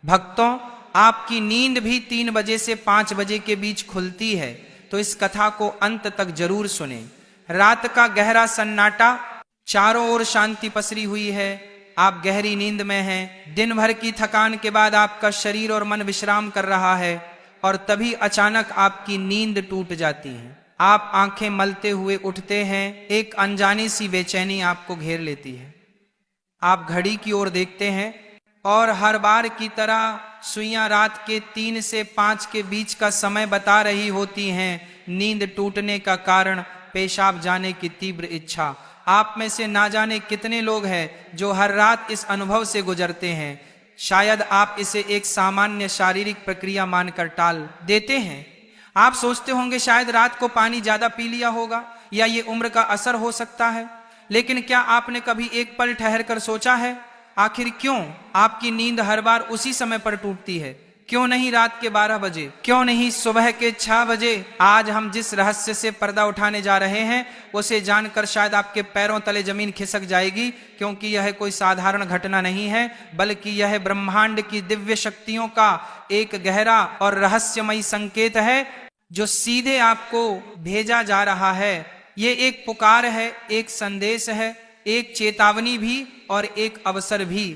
भक्तों, आपकी नींद भी 3 बजे से 5 बजे के बीच खुलती है, तो इस कथा को अंत तक जरूर सुने। रात का गहरा सन्नाटा, चारों ओर शांति पसरी हुई है, आप गहरी नींद में हैं। दिन भर की थकान के बाद आपका शरीर और मन विश्राम कर रहा है और तभी अचानक आपकी नींद टूट जाती है। आप आंखें मलते हुए उठते हैं, एक अनजानी सी बेचैनी आपको घेर लेती है। आप घड़ी की ओर देखते हैं और हर बार की तरह सुइयां रात के 3 से 5 के बीच का समय बता रही होती हैं। नींद टूटने का कारण पेशाब जाने की तीव्र इच्छा। आप में से ना जाने कितने लोग हैं जो हर रात इस अनुभव से गुजरते हैं। शायद आप इसे एक सामान्य शारीरिक प्रक्रिया मानकर टाल देते हैं। आप सोचते होंगे शायद रात को पानी ज्यादा पी लिया होगा या ये उम्र का असर हो सकता है। लेकिन क्या आपने कभी एक पल ठहर कर सोचा है, आखिर क्यों आपकी नींद हर बार उसी समय पर टूटती है? क्यों नहीं रात के 12 बजे, क्यों नहीं सुबह के 6 बजे? आज हम जिस रहस्य से पर्दा उठाने जा रहे हैं उसे जानकर शायद आपके पैरों तले जमीन खिसक जाएगी, क्योंकि यह कोई साधारण घटना नहीं है, बल्कि यह ब्रह्मांड की दिव्य शक्तियों का एक गहरा और रहस्यमयी संकेत है जो सीधे आपको भेजा जा रहा है। ये एक पुकार है, एक संदेश है, एक चेतावनी भी और एक अवसर भी।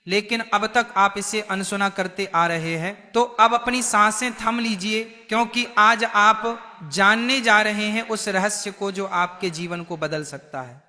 लेकिन अब तक आप इसे अनसुना करते आ रहे हैं। तो अब अपनी सांसें थम लीजिए, क्योंकि आज आप जानने जा रहे हैं उस रहस्य को जो आपके जीवन को बदल सकता है।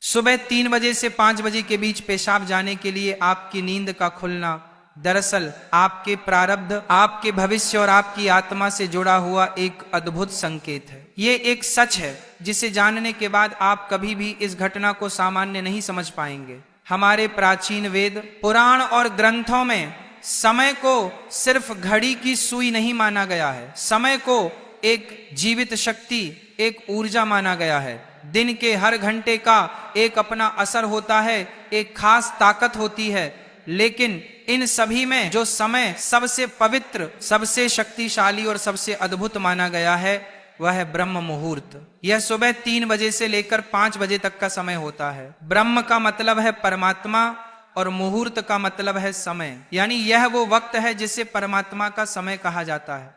सुबह 3 बजे से 5 बजे के बीच पेशाब जाने के लिए आपकी नींद का खुलना दरअसल आपके प्रारब्ध, आपके भविष्य और आपकी आत्मा से जुड़ा हुआ एक अद्भुत संकेत है। ये एक सच है जिसे जानने के बाद आप कभी भी इस घटना को सामान्य नहीं समझ पाएंगे। हमारे प्राचीन वेद, पुराण और ग्रंथों में समय को सिर्फ घड़ी की सुई नहीं माना गया है। समय को एक जीवित शक्ति, एक ऊर्जा माना गया है। दिन के हर घंटे का एक अपना असर होता है, एक खास ताकत होती है। लेकिन इन सभी में जो समय सबसे पवित्र, सबसे शक्तिशाली और सबसे अद्भुत माना गया है वह है ब्रह्म मुहूर्त। यह सुबह 3 बजे से लेकर 5 बजे तक का समय होता है। ब्रह्म का मतलब है परमात्मा और मुहूर्त का मतलब है समय, यानी यह वो वक्त है जिसे परमात्मा का समय कहा जाता है।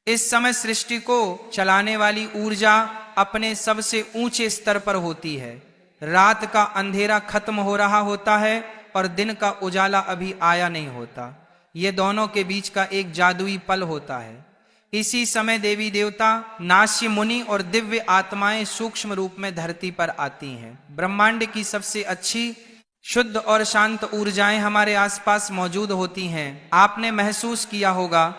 इस समय सृष्टि को चलाने वाली ऊर्जा अपने सबसे ऊंचे स्तर पर होती है। रात का अंधेरा खत्म हो रहा होता है और दिन का उजाला अभी आया नहीं होता। ये दोनों के बीच का एक जादुई पल होता है। इसी समय देवी देवता, नास्य मुनि और दिव्य आत्माएं सूक्ष्म रूप में धरती पर आती हैं। ब्रह्मांड की सबसे अच्छी, शुद्ध और शांत ऊर्जाएं हमारे आसपास मौजूद होती हैं। आपने महसूस किया होगा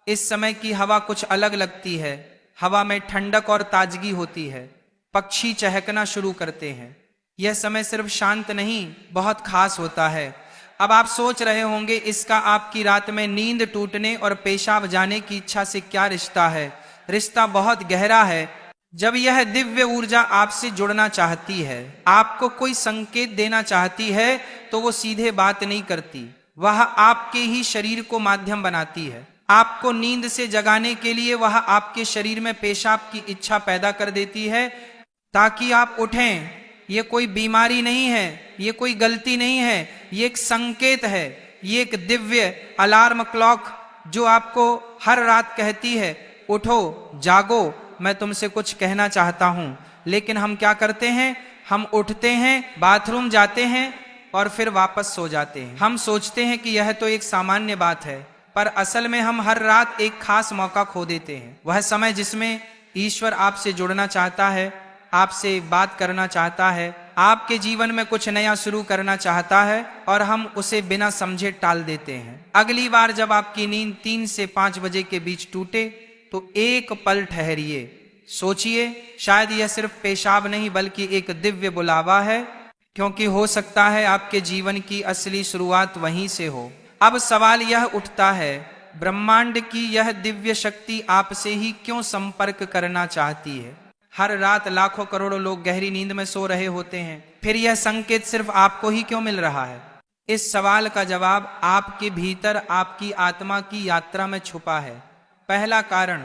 इस समय की हवा कुछ अलग लगती है। हवा में ठंडक और ताजगी होती है। पक्षी चहकना शुरू करते हैं। यह समय सिर्फ शांत नहीं, बहुत खास होता है। अब आप सोच रहे होंगे इसका आपकी रात में नींद टूटने और पेशाब जाने की इच्छा से क्या रिश्ता है? रिश्ता बहुत गहरा है। जब यह दिव्य ऊर्जा आपसे जुड़ना चाहती है, आपको कोई संकेत देना चाहती है, तो वो सीधे बात नहीं करती, वह आपके ही शरीर को माध्यम बनाती है। आपको नींद से जगाने के लिए वह आपके शरीर में पेशाब की इच्छा पैदा कर देती है ताकि आप उठें। ये कोई बीमारी नहीं है, ये कोई गलती नहीं है, ये एक संकेत है। ये एक दिव्य अलार्म क्लॉक जो आपको हर रात कहती है, उठो, जागो, मैं तुमसे कुछ कहना चाहता हूं। लेकिन हम क्या करते हैं? हम उठते हैं, बाथरूम जाते हैं और फिर वापस सो जाते हैं। हम सोचते हैं कि यह तो एक सामान्य बात है, पर असल में हम हर रात एक खास मौका खो देते हैं। वह समय जिसमें ईश्वर आपसे जुड़ना चाहता है, आपसे बात करना चाहता है, आपके जीवन में कुछ नया शुरू करना चाहता है, और हम उसे बिना समझे टाल देते हैं। अगली बार जब आपकी नींद 3 से 5 बजे के बीच टूटे तो एक पल ठहरिए, सोचिए, शायद यह सिर्फ पेशाब नहीं बल्कि एक दिव्य बुलावा है, क्योंकि हो सकता है आपके जीवन की असली शुरुआत वहीं से हो। अब सवाल यह उठता है, ब्रह्मांड की यह दिव्य शक्ति आपसे ही क्यों संपर्क करना चाहती है? हर रात लाखों करोड़ों लोग गहरी नींद में सो रहे होते हैं, फिर यह संकेत सिर्फ आपको ही क्यों मिल रहा है? इस सवाल का जवाब आपके भीतर, आपकी आत्मा की यात्रा में छुपा है। पहला कारण,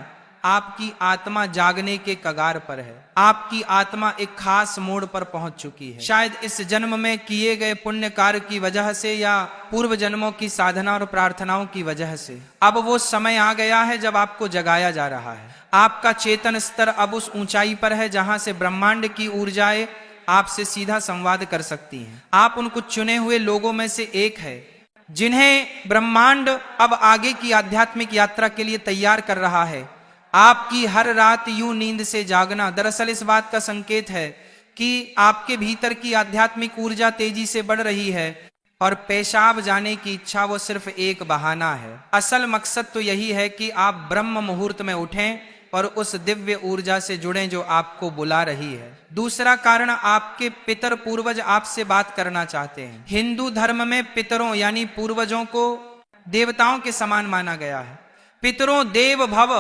आपकी आत्मा जागने के कगार पर है। आपकी आत्मा एक खास मोड़ पर पहुंच चुकी है। शायद इस जन्म में किए गए पुण्य कार्य की वजह से या पूर्व जन्मों की साधना और प्रार्थनाओं की वजह से अब वो समय आ गया है जब आपको जगाया जा रहा है। आपका चेतन स्तर अब उस ऊंचाई पर है जहां से ब्रह्मांड की ऊर्जाएं आपसे सीधा संवाद कर सकती हैं। आप उन कुछ चुने हुए लोगों में से एक है जिन्हें ब्रह्मांड अब आगे की आध्यात्मिक यात्रा के लिए तैयार कर रहा है। आपकी हर रात यूं नींद से जागना दरअसल इस बात का संकेत है कि आपके भीतर की आध्यात्मिक ऊर्जा तेजी से बढ़ रही है और पेशाब जाने की इच्छा वो सिर्फ एक बहाना है। असल मकसद तो यही है कि आप ब्रह्म मुहूर्त में उठें और उस दिव्य ऊर्जा से जुड़ें जो आपको बुला रही है। दूसरा कारण, आपके पितर पूर्वज आपसे बात करना चाहते हैं। हिंदू धर्म में पितरों यानी पूर्वजों को देवताओं के समान माना गया है। पितरों देव भव,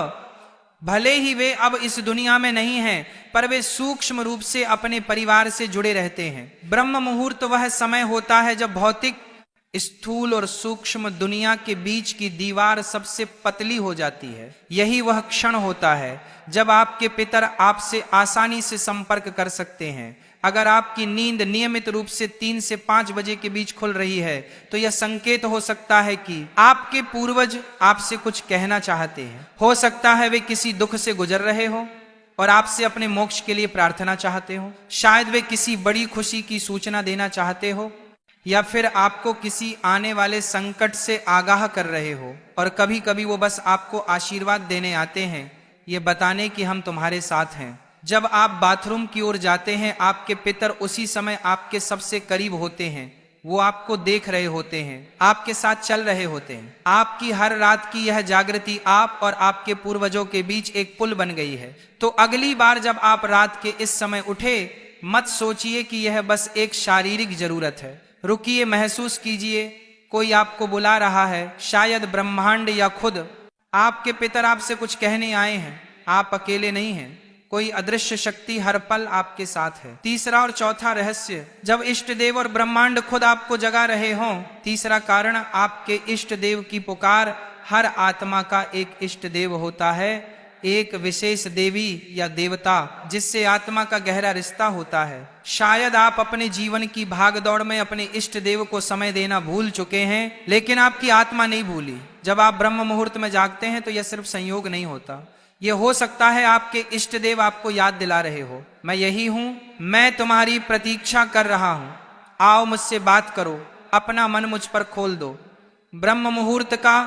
भले ही वे अब इस दुनिया में नहीं हैं, पर वे सूक्ष्म रूप से अपने परिवार से जुड़े रहते हैं। ब्रह्म मुहूर्त वह समय होता है जब भौतिक, स्थूल और सूक्ष्म दुनिया के बीच की दीवार सबसे पतली हो जाती है। यही वह क्षण होता है जब आपके पितर आपसे आसानी से संपर्क कर सकते हैं। अगर आपकी नींद नियमित रूप से 3 से 5 बजे के बीच खुल रही है तो यह संकेत हो सकता है कि आपके पूर्वज आपसे कुछ कहना चाहते हैं। हो सकता है वे किसी दुख से गुजर रहे हो और आपसे अपने मोक्ष के लिए प्रार्थना चाहते हो। शायद वे किसी बड़ी खुशी की सूचना देना चाहते हो या फिर आपको किसी आने वाले संकट से आगाह कर रहे हो। और कभी कभी वो बस आपको आशीर्वाद देने आते हैं, ये बताने कि हम तुम्हारे साथ हैं। जब आप बाथरूम की ओर जाते हैं, आपके पितर उसी समय आपके सबसे करीब होते हैं। वो आपको देख रहे होते हैं, आपके साथ चल रहे होते हैं। आपकी हर रात की यह जागृति आप और आपके पूर्वजों के बीच एक पुल बन गई है। तो अगली बार जब आप रात के इस समय उठे, मत सोचिए कि यह बस एक शारीरिक जरूरत है। रुकिए, महसूस कीजिए कोई आपको बुला रहा है। शायद ब्रह्मांड या खुद आपके पितर आपसे कुछ कहने आए हैं। आप अकेले नहीं हैं, कोई अदृश्य शक्ति हर पल आपके साथ है। तीसरा और चौथा रहस्य, जब इष्ट देव और ब्रह्मांड खुद आपको जगा रहे हों। तीसरा कारण, आपके इष्ट देव की पुकार। हर आत्मा का एक इष्ट देव होता है, एक विशेष देवी या देवता जिससे आत्मा का गहरा रिश्ता होता है। शायद आप अपने जीवन की भागदौड़ में अपने इष्ट देव को समय देना भूल चुके हैं, लेकिन आपकी आत्मा नहीं भूली। जब आप ब्रह्म मुहूर्त में जागते हैं तो यह सिर्फ संयोग नहीं होता। यह हो सकता है आपके इष्ट देव आपको याद दिला रहे हो, मैं यही हूं, मैं तुम्हारी प्रतीक्षा कर रहा हूं, आओ मुझसे बात करो, अपना मन मुझ पर खोल दो। ब्रह्म मुहूर्त का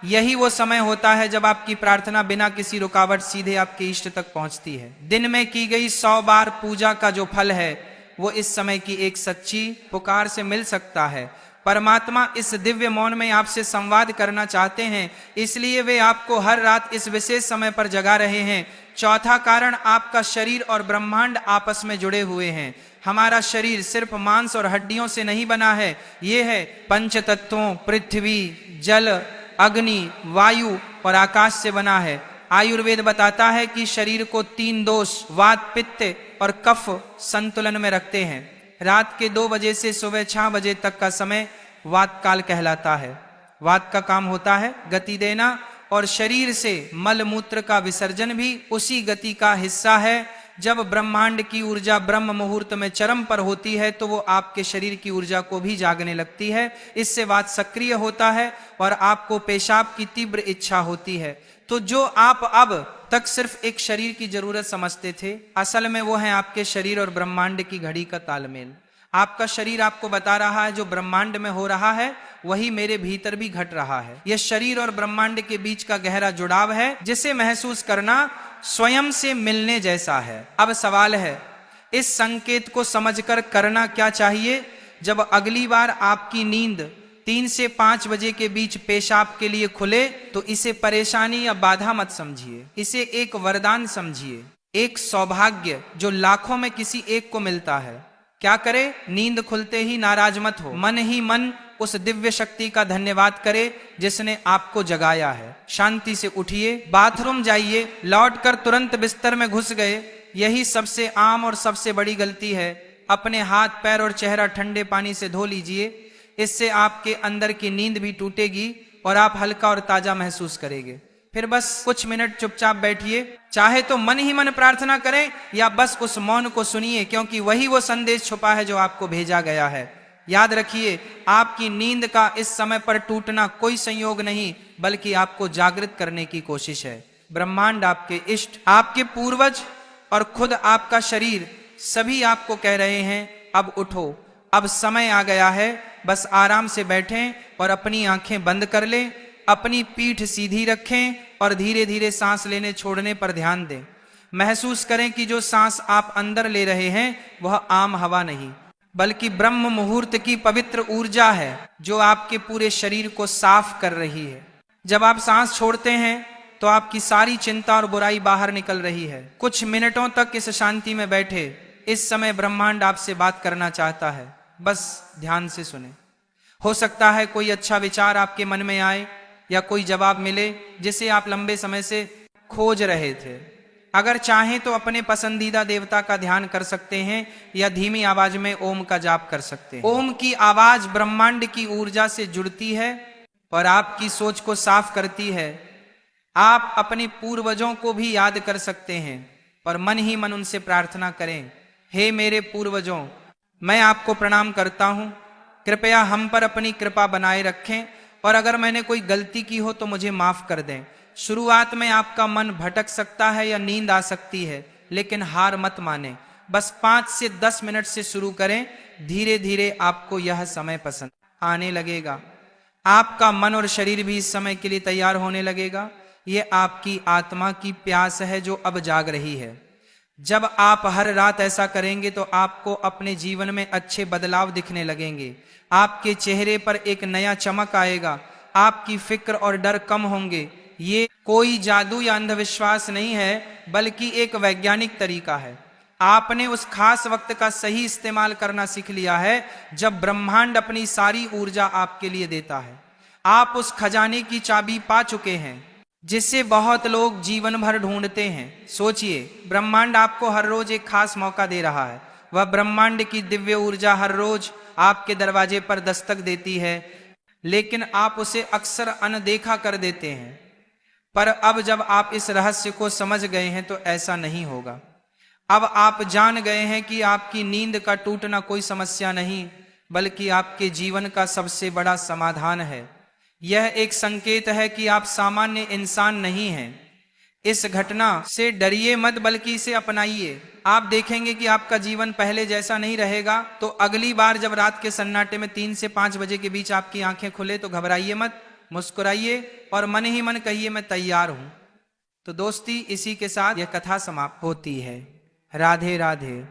यही वो समय होता है जब आपकी प्रार्थना बिना किसी रुकावट सीधे आपके इष्ट तक पहुंचती है। दिन में की गई 100 बार पूजा का जो फल है वो इस समय की एक सच्ची पुकार से मिल सकता है। परमात्मा इस दिव्य मौन में आपसे संवाद करना चाहते हैं, इसलिए वे आपको हर रात इस विशेष समय पर जगा रहे हैं। चौथा कारण, आपका शरीर और ब्रह्मांड आपस में जुड़े हुए हैं। हमारा शरीर सिर्फ मांस और हड्डियों से नहीं बना है, ये है पंच तत्वों पृथ्वी, जल, अग्नि, वायु और आकाश से बना है। आयुर्वेद बताता है कि शरीर को 3 दोष वात, पित्त और कफ संतुलन में रखते हैं। रात के 2 बजे से सुबह 6 बजे तक का समय वात काल कहलाता है। वात का काम होता है गति देना, और शरीर से मल मूत्र का विसर्जन भी उसी गति का हिस्सा है। जब ब्रह्मांड की ऊर्जा ब्रह्म मुहूर्त में चरम पर होती है तो वो आपके शरीर की ऊर्जा को भी जागने लगती है। इससे वात सक्रिय होता है और आपको पेशाब की तीव्र इच्छा होती है। तो जो आप अब तक सिर्फ एक शरीर की जरूरत समझते थे, असल में वो है आपके शरीर और ब्रह्मांड की घड़ी का तालमेल। आपका शरीर आपको बता रहा है जो ब्रह्मांड में हो रहा है वही मेरे भीतर भी घट रहा है। यह शरीर और ब्रह्मांड के बीच का गहरा जुड़ाव है जिसे महसूस करना स्वयं से मिलने जैसा है। अब सवाल है, इस संकेत को समझकर करना क्या चाहिए? जब अगली बार आपकी नींद 3 से 5 बजे के बीच पेशाब के लिए खुले तो इसे परेशानी या बाधा मत समझिए, इसे एक वरदान समझिए, एक सौभाग्य जो लाखों में किसी एक को मिलता है। क्या करे? नींद खुलते ही नाराज मत हो, मन ही मन उस दिव्य शक्ति का धन्यवाद करे जिसने आपको जगाया है। शांति से उठिए, बाथरूम जाइए, लौटकर तुरंत बिस्तर में घुस गए, यही सबसे आम और सबसे बड़ी गलती है। अपने हाथ, पैर और चेहरा ठंडे पानी से धो लीजिए, इससे आपके अंदर की नींद भी टूटेगी और आप हल्का और ताजा महसूस करेंगे। फिर बस कुछ मिनट चुपचाप बैठिए, चाहे तो मन ही मन प्रार्थना करें या बस उस मौन को सुनिए, क्योंकि वही वो संदेश छुपा है जो आपको भेजा गया है। याद रखिए, आपकी नींद का इस समय पर टूटना कोई संयोग नहीं, बल्कि आपको जागृत करने की कोशिश है। ब्रह्मांड, आपके इष्ट, आपके पूर्वज और खुद आपका शरीर सभी आपको कह रहे हैं, अब उठो, अब समय आ गया है। बस आराम से बैठें और अपनी आंखें बंद कर लें, अपनी पीठ सीधी रखें और धीरे धीरे सांस लेने छोड़ने पर ध्यान दें। महसूस करें कि जो सांस आप अंदर ले रहे हैं वह आम हवा नहीं, बल्कि ब्रह्म मुहूर्त की पवित्र ऊर्जा है जो आपके पूरे शरीर को साफ कर रही है। जब आप सांस छोड़ते हैं तो आपकी सारी चिंता और बुराई बाहर निकल रही है। कुछ मिनटों तक इस शांति में बैठे। इस समय ब्रह्मांड आपसे बात करना चाहता है, बस ध्यान से सुने। हो सकता है कोई अच्छा विचार आपके मन में आए या कोई जवाब मिले जिसे आप लंबे समय से खोज रहे थे। अगर चाहें तो अपने पसंदीदा देवता का ध्यान कर सकते हैं या धीमी आवाज में ओम का जाप कर सकते हैं। ओम की आवाज ब्रह्मांड की ऊर्जा से जुड़ती है और आपकी सोच को साफ करती है। आप अपने पूर्वजों को भी याद कर सकते हैं और मन ही मन उनसे प्रार्थना करें, हे मेरे पूर्वजों, मैं आपको प्रणाम करता हूं, कृपया हम पर अपनी कृपा बनाए रखें और अगर मैंने कोई गलती की हो तो मुझे माफ कर दें। शुरुआत में आपका मन भटक सकता है या नींद आ सकती है, लेकिन हार मत माने। बस 5 से 10 मिनट से शुरू करें। धीरे धीरे आपको यह समय पसंद आने लगेगा। आपका मन और शरीर भी इस समय के लिए तैयार होने लगेगा। ये आपकी आत्मा की प्यास है जो अब जाग रही है। जब आप हर रात ऐसा करेंगे तो आपको अपने जीवन में अच्छे बदलाव दिखने लगेंगे। आपके चेहरे पर एक नया चमक आएगा। आपकी फिक्र और डर कम होंगे। ये कोई जादू या अंधविश्वास नहीं है, बल्कि एक वैज्ञानिक तरीका है। आपने उस खास वक्त का सही इस्तेमाल करना सीख लिया है जब ब्रह्मांड अपनी सारी ऊर्जा आपके लिए देता है। आप उस खजाने की चाबी पा चुके हैं जिसे बहुत लोग जीवन भर ढूंढते हैं। सोचिए, ब्रह्मांड आपको हर रोज एक खास मौका दे रहा है। वह ब्रह्मांड की दिव्य ऊर्जा हर रोज आपके दरवाजे पर दस्तक देती है, लेकिन आप उसे अक्सर अनदेखा कर देते हैं। पर अब जब आप इस रहस्य को समझ गए हैं तो ऐसा नहीं होगा। अब आप जान गए हैं कि आपकी नींद का टूटना कोई समस्या नहीं, बल्कि आपके जीवन का सबसे बड़ा समाधान है। यह एक संकेत है कि आप सामान्य इंसान नहीं हैं। इस घटना से डरिए मत, बल्कि इसे अपनाइए। आप देखेंगे कि आपका जीवन पहले जैसा नहीं रहेगा। तो अगली बार जब रात के सन्नाटे में 3 से 5 बजे के बीच आपकी आंखें खुले तो घबराइए मत, मुस्कुराइए और मन ही मन कहिए, मैं तैयार हूं। तो दोस्ती, इसी के साथ यह कथा समाप्त होती है। राधे राधे।